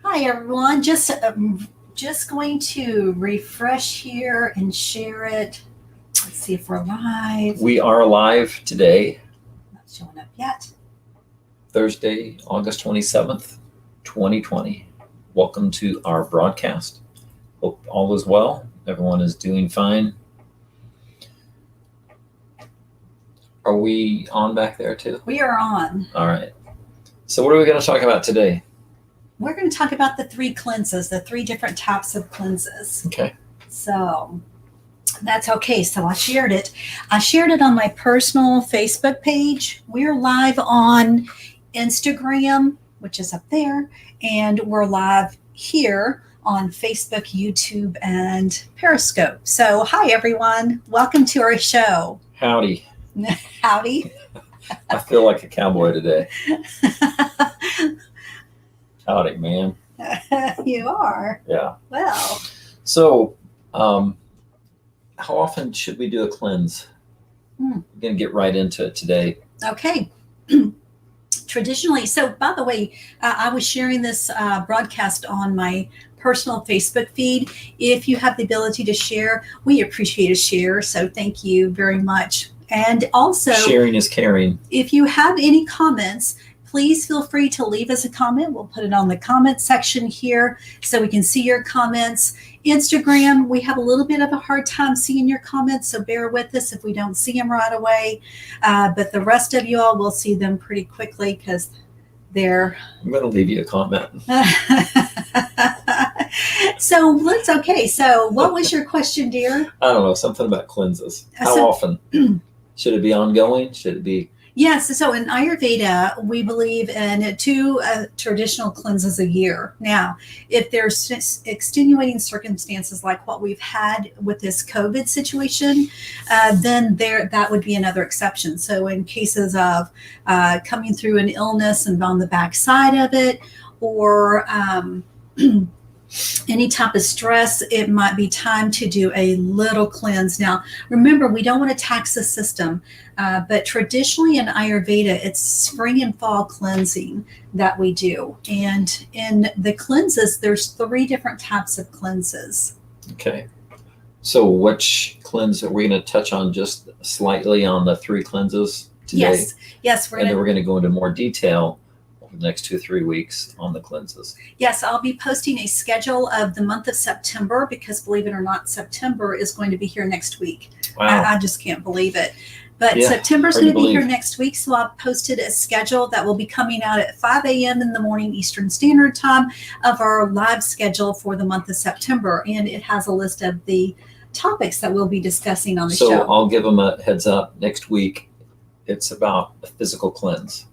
Hi everyone. Just going to refresh here and share it. Let's see if we're live. We are live today, Not showing up yet. Thursday, August 27th, 2020. Welcome to our broadcast. Hope all is well. Everyone is doing fine. Are we on back there too? We are on. All right. So what are we going to talk about today? We're going to talk about the three cleanses, the three different types of cleanses. Okay. So that's okay. So I shared it. I shared it on my personal Facebook page. We're live on Instagram, which is up there, and we're live here on Facebook, YouTube, and Periscope. So hi everyone. Welcome to our show. Howdy. Howdy. I feel like a cowboy today. Howdy, man. You are. Yeah. Well. So, how often should we do a cleanse? Hmm. We're going to get right into it today. Okay. Traditionally, so by the way, I was sharing this broadcast on my personal Facebook feed. If you have the ability to share, we appreciate a share. So thank you very much. And also, sharing is caring. If you have any comments, please feel free to leave us a comment. We'll put it on the comment section here so we can see your comments. Instagram, we have a little bit of a hard time seeing your comments, so bear with us if we don't see them right away. But the rest of you all will see them pretty quickly because they're... I'm going to leave you a comment. So that's okay. So what was your question, dear? I don't know, something about cleanses. How often? Should it be ongoing? Should it be... Yes. So in Ayurveda, we believe in two traditional cleanses a year. Now, if there's extenuating circumstances like what we've had with this COVID situation, then that would be another exception. So in cases of coming through an illness and on the backside of it, or any type of stress, it might be time to do a little cleanse. Now, remember, we don't want to tax the system, but traditionally in Ayurveda, it's spring and fall cleansing that we do. And in the cleanses, there's three different types of cleanses. Okay. So which cleanse are we going to touch on just slightly on the three cleanses today? Yes. Then we're going to go into more detail over the next 2 or 3 weeks on the cleanses. Yes, I'll be posting a schedule of the month of September because, believe it or not, September is going to be here next week. Wow. I just can't believe it. But Yeah, September is going to be believe. here next week, so I've posted a schedule that will be coming out at 5 a.m. in the morning Eastern Standard Time of our live schedule for the month of September, and it has a list of the topics that we'll be discussing on the show. So I'll give them a heads up. Next week, it's about a physical cleanse.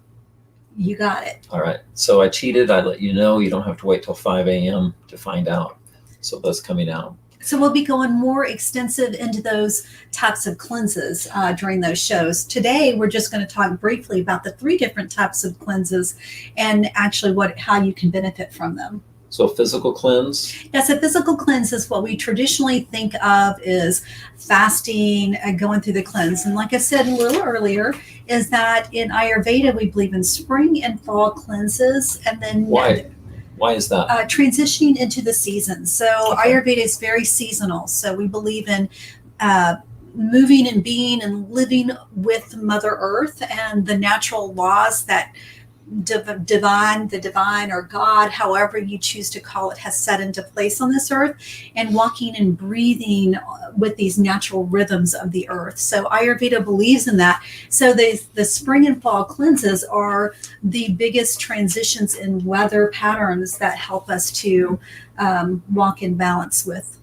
You got it. All right. So I cheated. I let you know. You don't have to wait till 5 a.m. to find out. So that's coming out. So we'll be going more extensive into those types of cleanses during those shows. Today, we're just going to talk briefly about the three different types of cleanses and actually how you can benefit from them. So physical cleanse? Yes, a physical cleanse is what we traditionally think of is fasting, going through the cleanse. And like I said a little earlier, is that in Ayurveda, we believe in spring and fall cleanses. And then Why is that? Transitioning into the seasons. So Okay. Ayurveda is very seasonal. So we believe in moving and being and living with Mother Earth and the natural laws that the divine or God, however you choose to call it, has set into place on this earth, and walking and breathing with these natural rhythms of the earth. So Ayurveda believes in that. So the spring and fall cleanses are the biggest transitions in weather patterns that help us to walk in balance with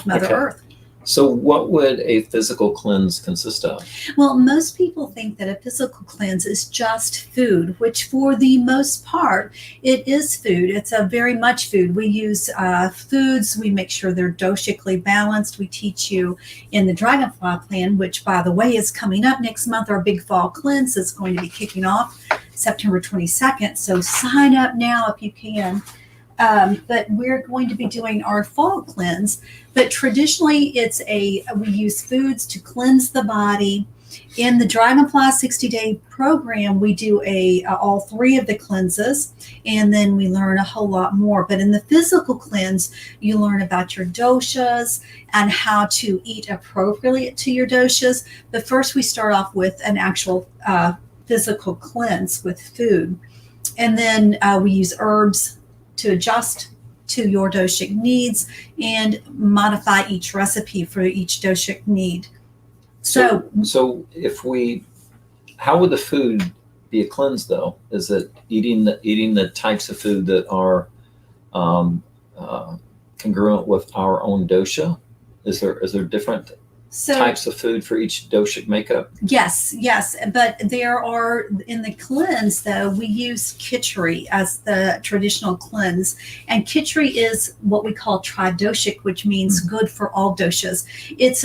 Mother Okay. Earth. So what would a physical cleanse consist of? Well, most people think that a physical cleanse is just food, which for the most part, it is food. It's a very much food. We use foods. We make sure they're doshically balanced. We teach you in the Dragonfly Plan, which, by the way, is coming up next month. Our big fall cleanse is going to be kicking off September 22nd. So sign up now if you can. But we're going to be doing our fall cleanse. But traditionally, we use foods to cleanse the body In the Dragonfly 60-day program, we do all 3 of the cleanses, and then we learn a whole lot more. But in the physical cleanse, you learn about your doshas and how to eat appropriately to your doshas. But first, we start off with an actual physical cleanse with food. And then we use herbs to adjust to your doshic needs and modify each recipe for each doshic need. So how would the food be a cleanse though? Is it eating the types of food that are congruent with our own dosha? Is there different types of food for each doshic makeup? Yes, but there are, in the cleanse though, we use khichdi as the traditional cleanse, and khichdi is what we call tridoshic, which means good for all doshas. It's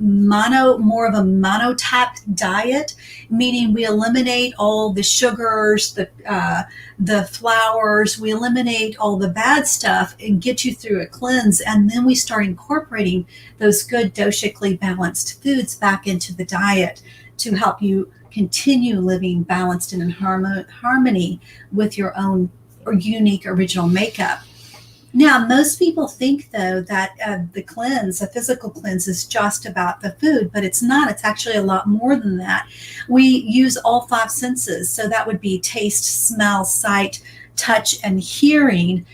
more of a monotype diet, meaning we eliminate all the sugars, the flours, we eliminate all the bad stuff and get you through a cleanse, and then we start incorporating those good doshically balanced foods back into the diet to help you continue living balanced and in harmony with your own or unique original makeup. Now, most people think, though, that the physical cleanse is just about the food, but it's not. It's actually a lot more than that. We use all 5 senses. So that would be taste, smell, sight, touch, and hearing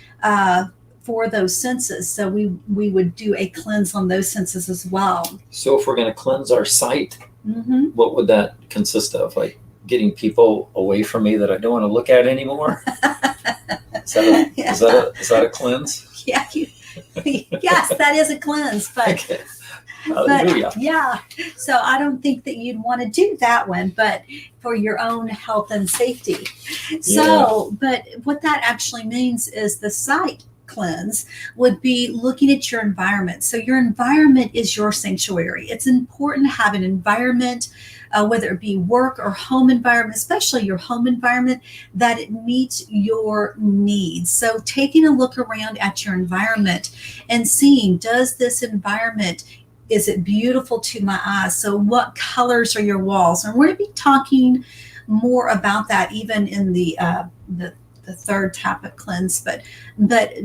for those senses. So we would do a cleanse on those senses as well. So if we're going to cleanse our sight, what would that consist of? Like getting people away from me that I don't want to look at anymore? Is that a cleanse? Yeah, yes, that is a cleanse. But, okay. Hallelujah. But yeah, so I don't think that you'd want to do that one, but for your own health and safety. So, but what that actually means is the sight cleanse would be looking at your environment. So your environment is your sanctuary. It's important to have an environment, whether it be work or home environment, especially your home environment, that it meets your needs. So taking a look around at your environment and seeing, does this environment, is it beautiful to my eyes? So what colors are your walls? And we're going to be talking more about that even in the third type of cleanse, but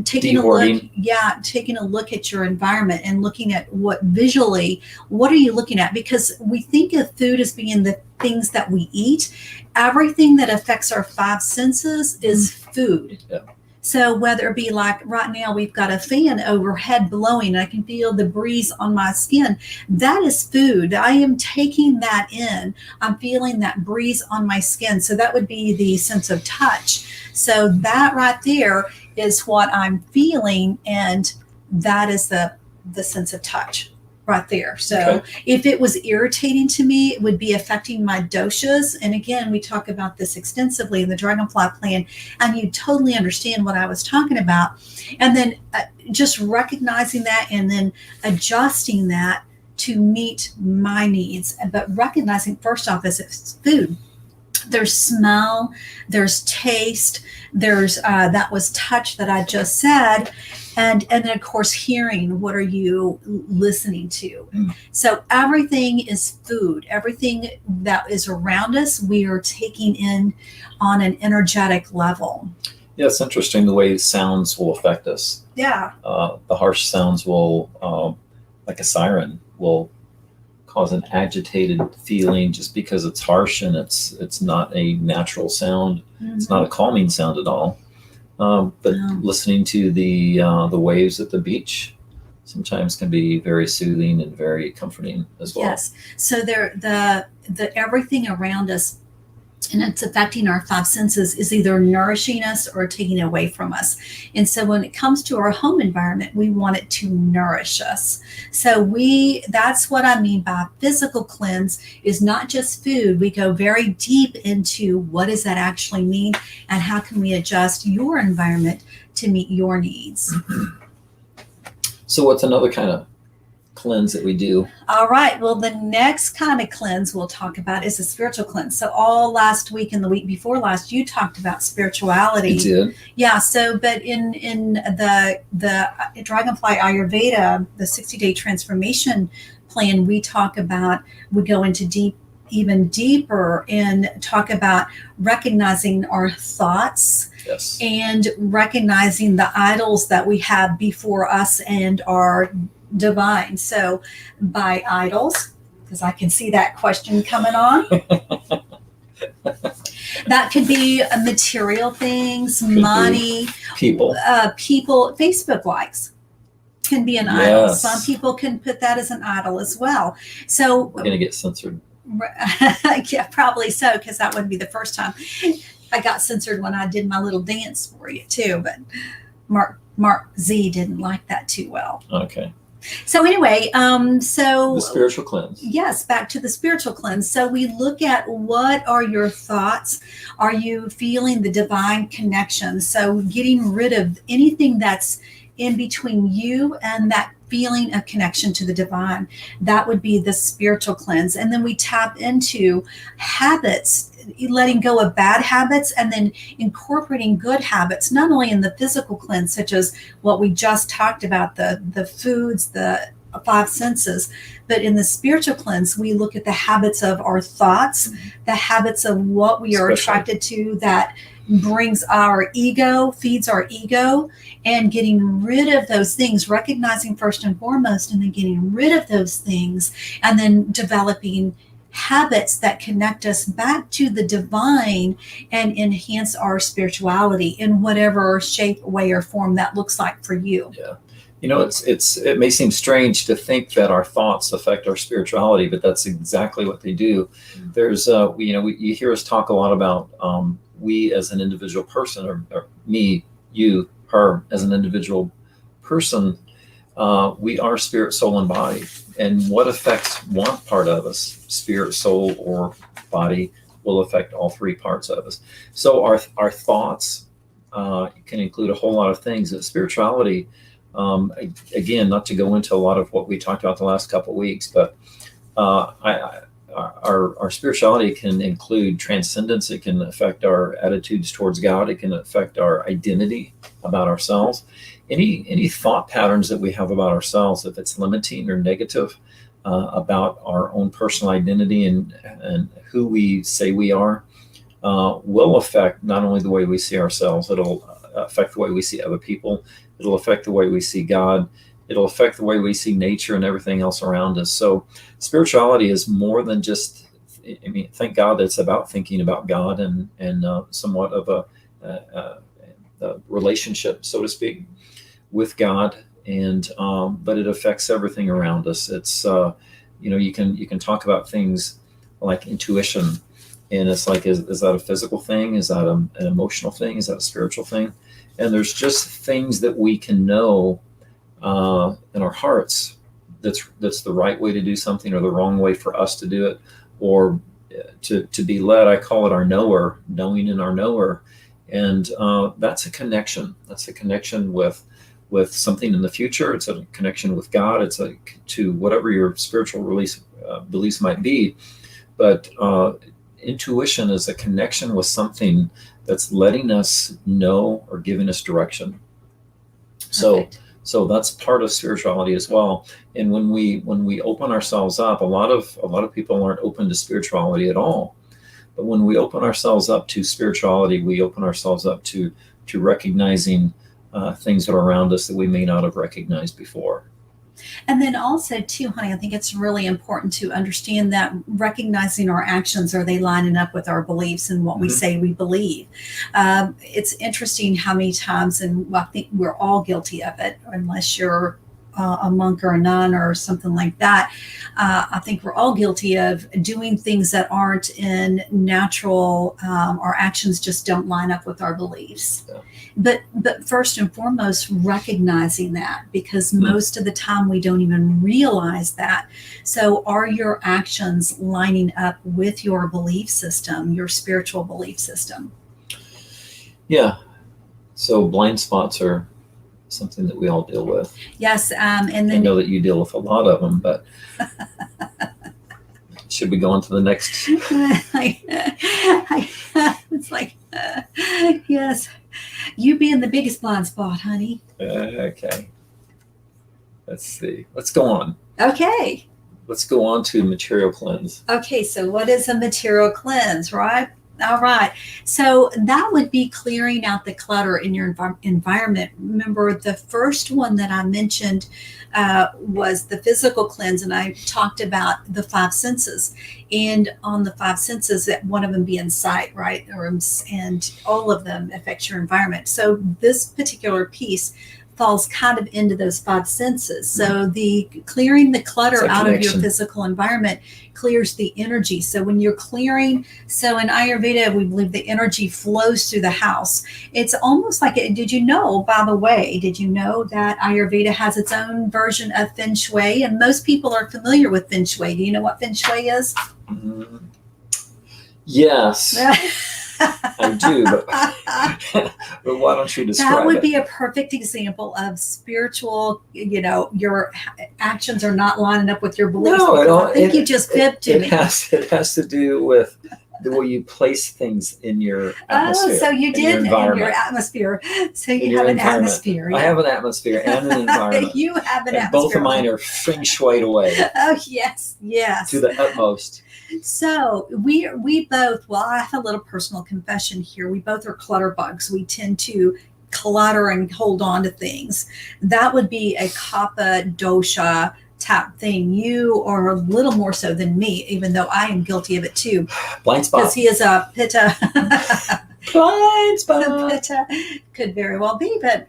taking a look at your environment and looking at what are you looking at? Because we think of food as being the things that we eat. Everything that affects our 5 senses is food. Yeah. So whether it be like right now, we've got a fan overhead blowing, and I can feel the breeze on my skin. That is food. I am taking that in. I'm feeling that breeze on my skin. So that would be the sense of touch. So that right there is what I'm feeling, and that is the sense of touch right there. So if it was irritating to me, it would be affecting my doshas. And again, we talk about this extensively in the Dragonfly plan, and you totally understand what I was talking about. And then just recognizing that and then adjusting that to meet my needs. But recognizing first off is it's food. There's smell, there's taste, there's that was touch that I just said, and then of course hearing. What are you listening to? So everything is food. Everything that is around us, we are taking in on an energetic level. Yeah, it's interesting the way sounds will affect us. Yeah. The harsh sounds will, like a siren, will cause an agitated feeling just because it's harsh and it's not a natural sound. It's not a calming sound at all. But listening to the waves at the beach sometimes can be very soothing and very comforting as well. Yes. So the everything around us, and it's affecting our 5 senses, is either nourishing us or taking away from us. And so when it comes to our home environment, we want it to nourish us. So that's what I mean by physical cleanse, is not just food. We go very deep into what does that actually mean and how can we adjust your environment to meet your needs. So what's another kind of cleanse that we do? All right. Well, the next kind of cleanse we'll talk about is a spiritual cleanse. So all last week and the week before last, you talked about spirituality. I did. Yeah. So, but in the Dragonfly Ayurveda, the 60-day transformation plan, we go into even deeper and talk about recognizing our thoughts. Yes. And recognizing the idols that we have before us and our divine. So by idols, because I can see that question coming on. That could be material things, money, people, Facebook likes can be an idol. Yes. Some people can put that as an idol as well. So we're going to get censored. Yeah, probably so, because that wouldn't be the first time. I got censored when I did my little dance for you too, but Mark Z didn't like that too well. Okay. So anyway, so the spiritual cleanse. Yes, back to the spiritual cleanse. So we look at what are your thoughts? Are you feeling the divine connection? So getting rid of anything that's in between you and that feeling of connection to the divine. That would be the spiritual cleanse. And then we tap into habits, letting go of bad habits and then incorporating good habits, not only in the physical cleanse, such as what we just talked about, the foods, the five senses, but in the spiritual cleanse, we look at the habits of our thoughts, the habits of what we are attracted to that brings our ego, feeds our ego, and getting rid of those things, recognizing first and foremost, and then getting rid of those things, and then developing habits that connect us back to the divine and enhance our spirituality in whatever shape, way, or form that looks like for you. Yeah. You know, it may seem strange to think that our thoughts affect our spirituality, but that's exactly what they do. There's, you hear us talk a lot about we as an individual person, or me, you, her as an individual person. We are spirit, soul, and body. And what affects one part of us, spirit, soul, or body, will affect all three parts of us. So our thoughts can include a whole lot of things. Spirituality, again, not to go into a lot of what we talked about the last couple of weeks, but our spirituality can include transcendence. It can affect our attitudes towards God. It can affect our identity about ourselves. Any thought patterns that we have about ourselves, if it's limiting or negative about our own personal identity and who we say we are, will affect not only the way we see ourselves, it'll affect the way we see other people. It'll affect the way we see God. It'll affect the way we see nature and everything else around us. So spirituality is more than just, I mean, thank God that it's about thinking about God and somewhat of a relationship, so to speak, with God. And but it affects everything around us. It's you can talk about things like intuition, and it's like, is that a physical thing? Is that an emotional thing? Is that a spiritual thing? And there's just things that we can know in our hearts that's the right way to do something, or the wrong way for us to do it, or to be led. I call it our knower, knowing in our knower. And that's a connection. That's a connection with something in the future. It's a connection with God. It's to whatever your spiritual beliefs might be. But intuition is a connection with something that's letting us know or giving us direction. So that's part of spirituality as well. And when we open ourselves up, a lot of people aren't open to spirituality at all. But when we open ourselves up to spirituality, we open ourselves up to recognizing things that are around us that we may not have recognized before. And then also too, honey, I think it's really important to understand that recognizing our actions, are they lining up with our beliefs and what we say we believe? It's interesting how many times, and I think we're all guilty of it, unless you're a monk or a nun or something like that. I think we're all guilty of doing things that aren't in natural, our actions just don't line up with our beliefs. Yeah. But first and foremost, recognizing that, because most of the time we don't even realize that. So are your actions lining up with your belief system, your spiritual belief system? Yeah. So blind spots are something that we all deal with. Yes. And then I know that you deal with a lot of them, but should we go on to the next? It's like, yes, you being the biggest blind spot, honey. Okay. Let's see. Let's go on. Okay. let's go on to material cleanse. Okay, so what is a material cleanse, right? All right. So that would be clearing out the clutter in your environment. Remember, the first one that I mentioned was the physical cleanse, and I talked about the five senses. And on the five senses, that one of them being sight, right? And all of them affect your environment. So this particular piece falls kind of into those five senses. So the clearing the clutter out of your physical environment clears the energy. So when you're clearing, so in Ayurveda, we believe the energy flows through the house. It's almost like, did you know, by the way, did you know that Ayurveda has its own version of Feng Shui? And most people are familiar with Feng Shui. Do you know what Feng Shui is? Yes. I do, but why don't you describe That would it? be a perfect example of spiritual, your actions are not lining up with your beliefs. No, I think you just fibbed to me. It has to do with the way you place things in your atmosphere. Oh, so you did in your atmosphere. So you have an atmosphere. I have an atmosphere and an environment. You have an atmosphere. Both of mine are feng shuied away. Oh, yes. To the utmost. So we both, well, I have a little personal confession here. We both are clutter bugs. We tend to clutter and hold on to things. That would be a kapha dosha type thing. You are a little more so than me, even though I am guilty of it too. Blind spot. Because he is a pitta. Blind spot. Pitta could very well be, but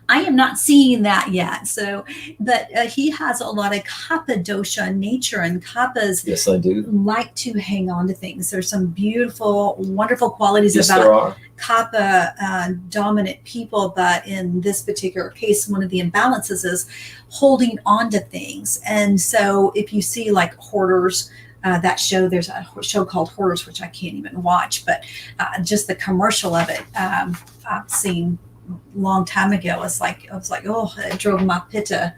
I am not seeing that yet. So, but he has a lot of kapha dosha nature, and kappas, yes, I do, like to hang on to things. There's some beautiful, wonderful qualities yes, about kapha dominant people, but in this particular case, one of the imbalances is holding on to things. And so, if you see like hoarders. That show, there's a show called Hoarders, which I can't even watch, but just the commercial of it, I've seen long time ago. I was like, oh, it drove my pitta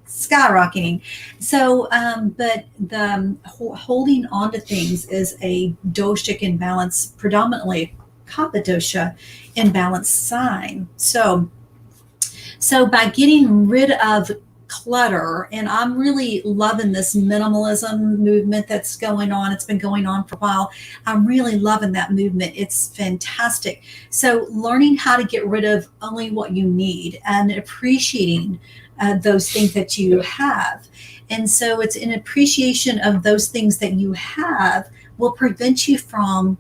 skyrocketing. So, but the holding on to things is a doshic imbalance, predominantly kapha dosha imbalance sign. So by getting rid of clutter, and I'm really loving this minimalism movement that's going on. It's been going on for a while. I'm really loving that movement. It's fantastic. So learning how to get rid of only what you need and appreciating those things that you have. And so it's an appreciation of those things that you have will prevent you from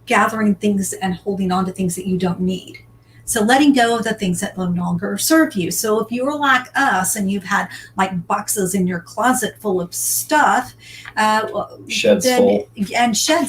gathering things and holding on to things that you don't need. So letting go of the things that no longer serve you. So if you're like us and you've had like boxes in your closet full of stuff, sheds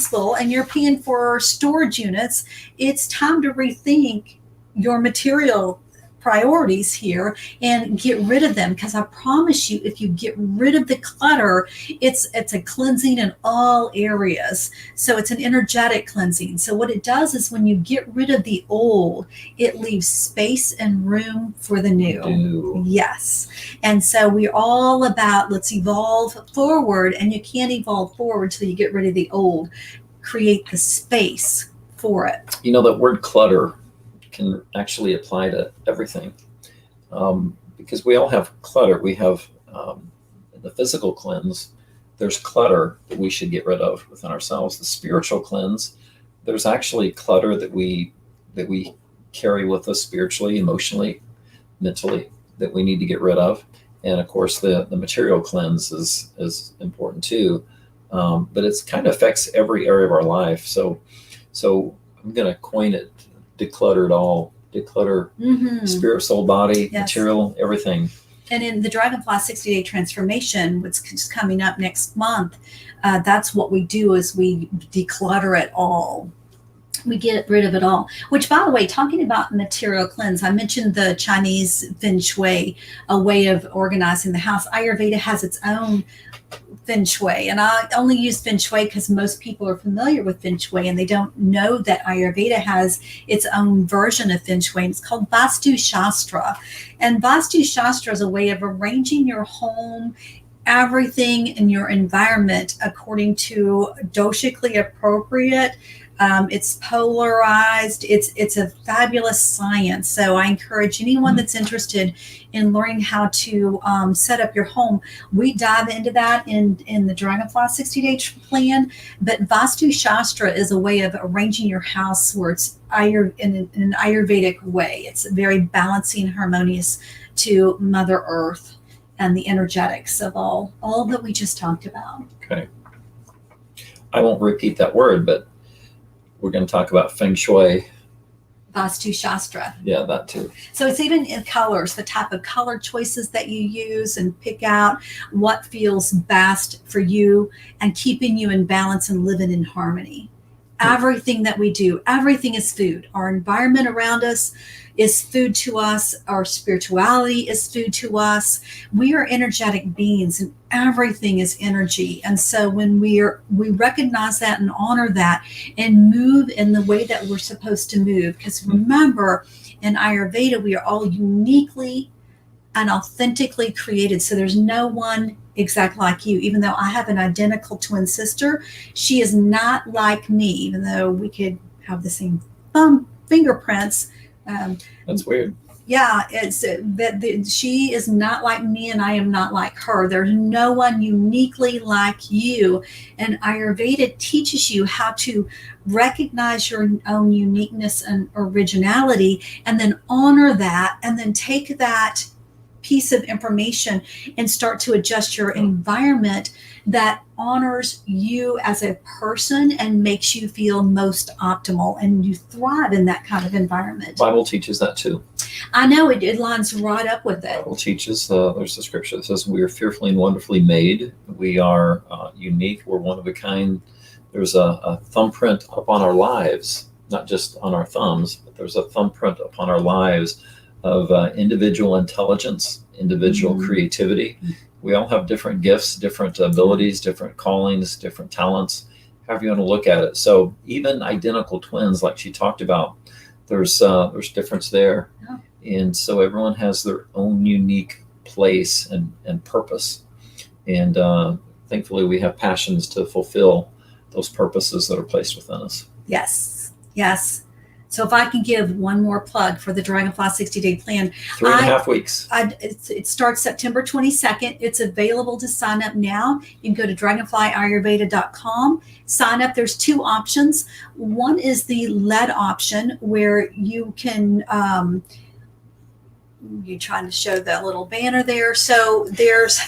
full, and you're paying for storage units, it's time to rethink your material priorities here and get rid of them, because I promise you, if you get rid of the clutter, it's a cleansing in all areas. So it's an energetic cleansing. So what it does is when you get rid of the old, it leaves space and room for the new. Yes. And so we're all about, let's evolve forward, and you can't evolve forward till you get rid of the old. Create the space for it. You know, that word clutter can actually apply to everything, because we all have clutter. We have in the physical cleanse, there's clutter that we should get rid of within ourselves. The spiritual cleanse, there's actually clutter that we carry with us spiritually, emotionally, mentally, that we need to get rid of. And of course, the material cleanse is important too, but it's kind of affects every area of our life. So I'm going to coin it. Declutter it all. Declutter spirit, soul, body, yes, material, everything. And in the Dragonfly 60-day transformation, which is coming up next month, that's what we do is we declutter it all. We get rid of it all. Which, by the way, talking about material cleanse, I mentioned the Chinese Feng Shui, a way of organizing the house. Ayurveda has its own Feng Shui, and I only use Feng Shui because most people are familiar with Feng Shui and they don't know that Ayurveda has its own version of Feng Shui, and it's called Vastu Shastra. And Vastu Shastra is a way of arranging your home, everything in your environment according to doshically appropriate It's polarized. It's a fabulous science. So I encourage anyone that's interested in learning how to set up your home. We dive into that in the Dragonfly 60-day plan. But Vastu Shastra is a way of arranging your house where it's in an Ayurvedic way. It's very balancing, harmonious to Mother Earth and the energetics of all that we just talked about. Okay. I won't repeat that word, but we're going to talk about Feng Shui. Vastu Shastra. Yeah, that too. So it's even in colors, the type of color choices that you use, and pick out what feels best for you and keeping you in balance and living in harmony. Everything that we do, everything is food. Our environment around us is food to us. Our spirituality is food to us. We are energetic beings, and everything is energy. And so when we recognize that and honor that and move in the way that we're supposed to move, because remember, in Ayurveda, we are all uniquely and authentically created. So there's no one exactly like you. Even though I have an identical twin sister, she is not like me, even though we could have the same fingerprints. That's weird. Yeah, it's that she is not like me and I am not like her. There's no one uniquely like you. And Ayurveda teaches you how to recognize your own uniqueness and originality, and then honor that, and then take that piece of information and start to adjust your environment that honors you as a person and makes you feel most optimal, and you thrive in that kind of environment. Bible teaches that too. I know it lines right up with it. Bible teaches, there's a scripture that says we are fearfully and wonderfully made. We are unique. We're one of a kind. There's a thumbprint upon our lives, not just on our thumbs, but there's a thumbprint upon our lives of individual intelligence, individual creativity. We all have different gifts, different abilities, different callings, different talents, however you want to look at it. So even identical twins, like she talked about, there's difference there. Yeah. And so everyone has their own unique place and purpose. And thankfully we have passions to fulfill those purposes that are placed within us. Yes, yes. So if I can give one more plug for the Dragonfly 60-day plan. 3.5 weeks. It starts September 22nd. It's available to sign up now. You can go to dragonflyayurveda.com. Sign up. There's two options. One is the lead option, where you can, you're trying to show that little banner there. So there's...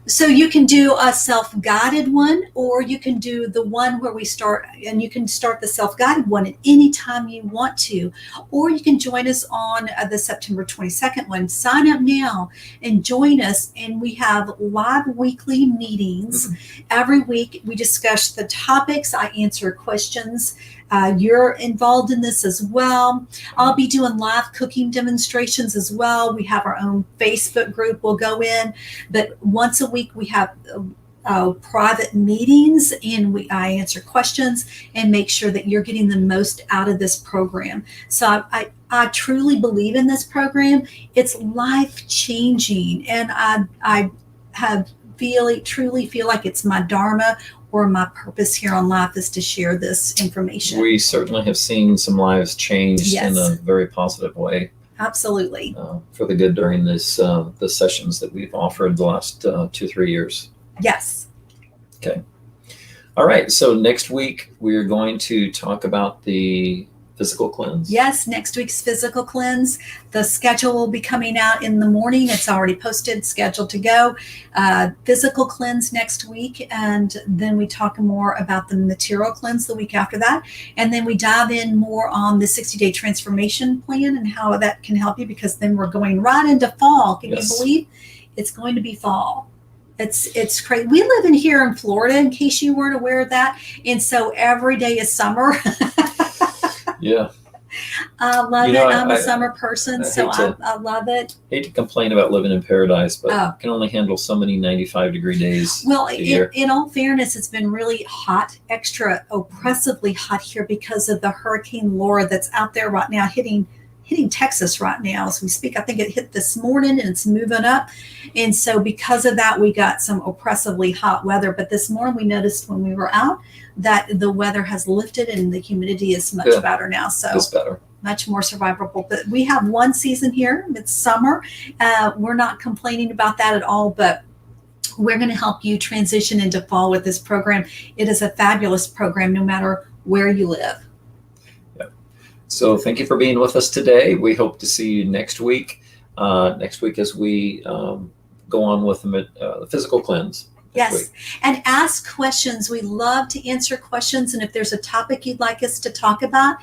So you can do a self-guided one, or you can do the one where we start, and you can start the self-guided one at any time you want to, or you can join us on the September 22nd one. Sign up now and join us, and we have live weekly meetings. Every week we discuss the topics. I answer questions. You're involved in this as well. I'll be doing live cooking demonstrations as well. We have our own Facebook group. We'll go in, but once a week we have private meetings, and I answer questions and make sure that you're getting the most out of this program. So I truly believe in this program. It's life changing, and I truly feel like it's my dharma, or my purpose here on life, is to share this information. We certainly have seen some lives changed in a very positive way. Absolutely. For the good during the sessions that we've offered the last 2-3 years. Yes. Okay. All right. So next week we're going to talk about the physical cleanse. Yes, next week's physical cleanse. The schedule will be coming out in the morning. It's already posted, scheduled to go. Physical cleanse next week, and then we talk more about the material cleanse the week after that. And then we dive in more on the 60-day transformation plan and how that can help you, because then we're going right into fall. Can you believe it's going to be fall? It's crazy. We live here in Florida, in case you weren't aware of that. And so every day is summer. Yeah. I love it. I'm a summer person, so I love it. Hate to complain about living in paradise, but can only handle so many 95-degree days. Well, in all fairness, it's been really hot, extra oppressively hot here because of the Hurricane Laura that's out there right now hitting hitting Texas right now as we speak. I think it hit this morning and it's moving up. And so because of that, we got some oppressively hot weather. But this morning we noticed when we were out that the weather has lifted and the humidity is much better now. So it's better. Much more survivable. But we have one season here. It's summer. We're not complaining about that at all, but we're going to help you transition into fall with this program. It is a fabulous program no matter where you live. So thank you for being with us today. We hope to see you next week. Next week as we go on with the physical cleanse. Yes, and ask questions. We love to answer questions. And if there's a topic you'd like us to talk about,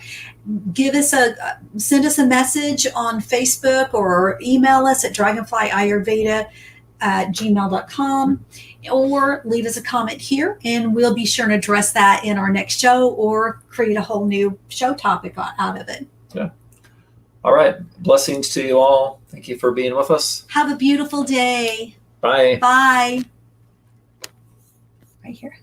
send us a message on Facebook or email us at dragonflyayurveda@gmail.com, or leave us a comment here and we'll be sure to address that in our next show or create a whole new show topic out of it. Yeah. All right. Blessings to you all. Thank you for being with us. Have a beautiful day. Bye. Bye. Right here.